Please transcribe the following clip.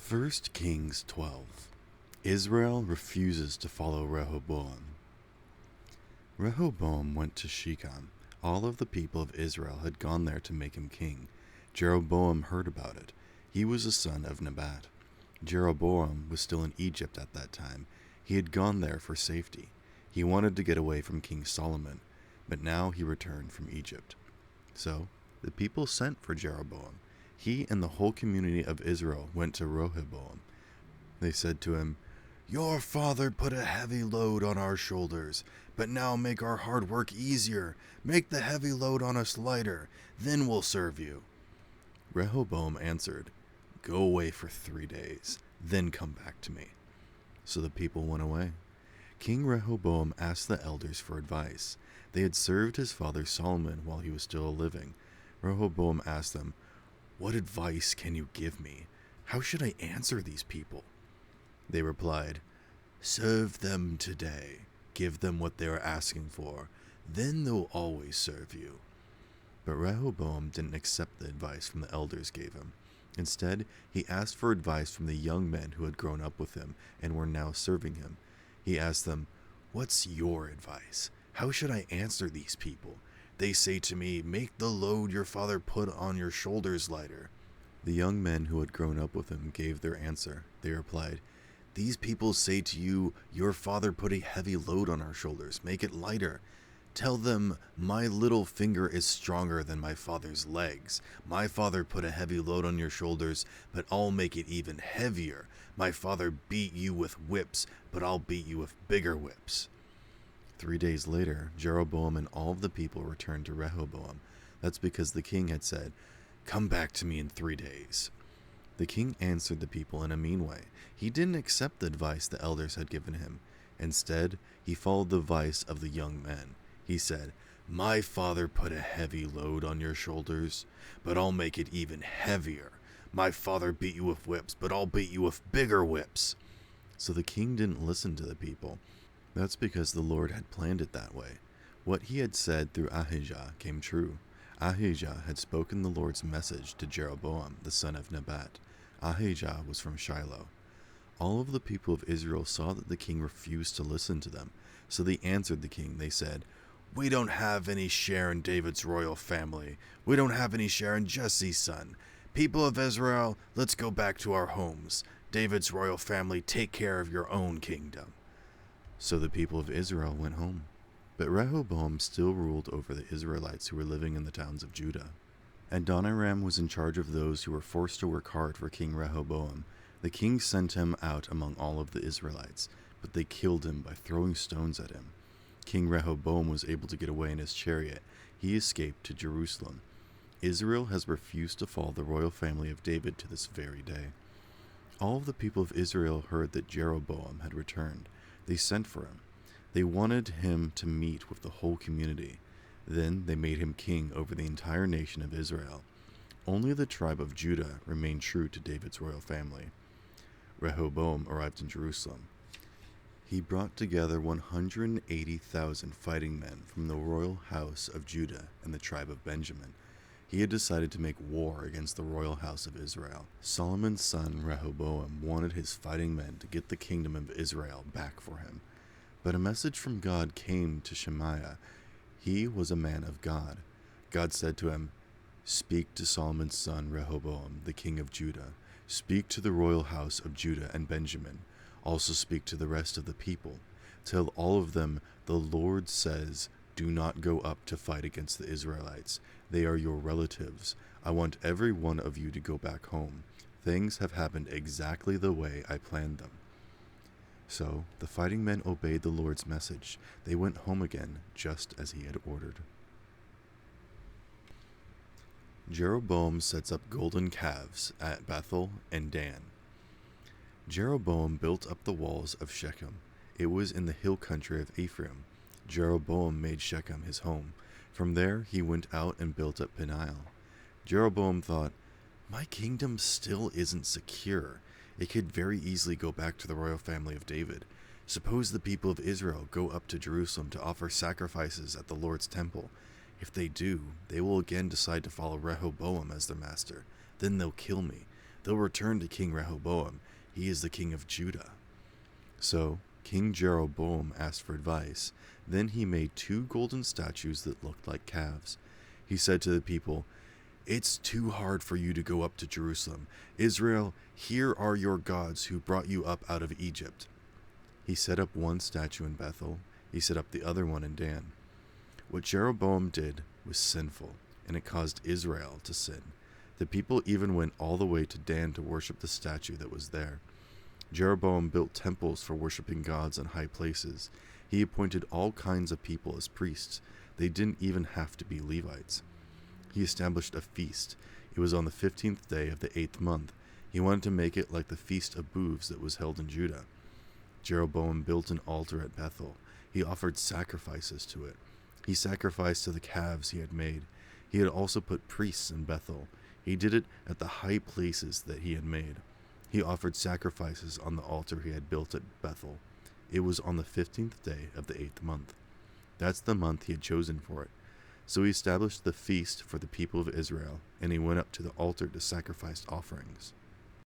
1 Kings 12. Israel refuses to follow Rehoboam. Rehoboam went to Shechem. All of the people of Israel had gone there to make him king. Jeroboam heard about it. He was a son of Nebat. Jeroboam was still in Egypt at that time. He had gone there for safety. He wanted to get away from King Solomon, but now he returned from Egypt. So the people sent for Jeroboam. He and the whole community of Israel went to Rehoboam. They said to him, "Your father put a heavy load on our shoulders, but now make our hard work easier. Make the heavy load on us lighter, then we'll serve you." Rehoboam answered, "Go away for 3 days, then come back to me." So the people went away. King Rehoboam asked the elders for advice. They had served his father Solomon while he was still living. Rehoboam asked them, "What advice can you give me? How should I answer these people?" They replied, "Serve them today. Give them what they are asking for. Then they'll always serve you." But Rehoboam didn't accept the advice from the elders gave him. Instead, he asked for advice from the young men who had grown up with him and were now serving him. He asked them, "What's your advice? How should I answer these people? They say to me, 'Make the load your father put on your shoulders lighter.'" The young men who had grown up with him gave their answer. They replied, "These people say to you, 'Your father put a heavy load on our shoulders. Make it lighter.' Tell them, 'My little finger is stronger than my father's legs. My father put a heavy load on your shoulders, but I'll make it even heavier. My father beat you with whips, but I'll beat you with bigger whips." 3 days later, Jeroboam and all of the people returned to Rehoboam. That's because the king had said, "Come back to me in 3 days." The king answered the people in a mean way. He didn't accept the advice the elders had given him. Instead, he followed the advice of the young men. He said, "My father put a heavy load on your shoulders, but I'll make it even heavier. My father beat you with whips, but I'll beat you with bigger whips." So the king didn't listen to the people. That's because the Lord had planned it that way. What he had said through Ahijah came true. Ahijah had spoken the Lord's message to Jeroboam, the son of Nebat. Ahijah was from Shiloh. All of the people of Israel saw that the king refused to listen to them, so they answered the king. They said, "We don't have any share in David's royal family. We don't have any share in Jesse's son. People of Israel, let's go back to our homes. David's royal family, take care of your own kingdom." So the people of Israel went home. But Rehoboam still ruled over the Israelites who were living in the towns of Judah. Adoniram was in charge of those who were forced to work hard for King Rehoboam. The king sent him out among all of the Israelites, but they killed him by throwing stones at him. King Rehoboam was able to get away in his chariot. He escaped to Jerusalem. Israel has refused to follow the royal family of David to this very day. All of the people of Israel heard that Jeroboam had returned. They sent for him. They wanted him to meet with the whole community. Then they made him king over the entire nation of Israel. Only the tribe of Judah remained true to David's royal family. Rehoboam arrived in Jerusalem. He brought together 180,000 fighting men from the royal house of Judah and the tribe of Benjamin. He had decided to make war against the royal house of Israel. Solomon's son Rehoboam wanted his fighting men to get the kingdom of Israel back for him. But a message from God came to Shemaiah. He was a man of God. God said to him, "Speak to Solomon's son Rehoboam, the king of Judah. Speak to the royal house of Judah and Benjamin. Also speak to the rest of the people. Tell all of them, 'The Lord says, do not go up to fight against the Israelites. They are your relatives. I want every one of you to go back home. Things have happened exactly the way I planned them.'" So the fighting men obeyed the Lord's message. They went home again, just as he had ordered. Jeroboam sets up golden calves at Bethel and Dan. Jeroboam built up the walls of Shechem. It was in the hill country of Ephraim. Jeroboam made Shechem his home. From there he went out and built up Peniel. Jeroboam thought, "My kingdom still isn't secure. It could very easily go back to the royal family of David. Suppose the people of Israel go up to Jerusalem to offer sacrifices at the Lord's temple. If they do, they will again decide to follow Rehoboam as their master. Then they'll kill me. they'll return to King Rehoboam. He is the king of Judah." So King Jeroboam asked for advice. Then he made 2 golden statues that looked like calves. He said to the people, "It's too hard for you to go up to Jerusalem. Israel, here are your gods who brought you up out of Egypt." He set up one statue in Bethel. He set up the other one in Dan. What Jeroboam did was sinful, and it caused Israel to sin. The people even went all the way to Dan to worship the statue that was there. Jeroboam built temples for worshiping gods in high places. He appointed all kinds of people as priests. They didn't even have to be Levites. He established a feast. It was on the 15th day of the 8th month. He wanted to make it like the Feast of Booths that was held in Judah. Jeroboam built an altar at Bethel. He offered sacrifices to it. He sacrificed to the calves he had made. He had also put priests in Bethel. He did it at the high places that he had made. He offered sacrifices on the altar he had built at Bethel. It was on the 15th day of the 8th month. That's the month he had chosen for it. So he established the feast for the people of Israel, and he went up to the altar to sacrifice offerings.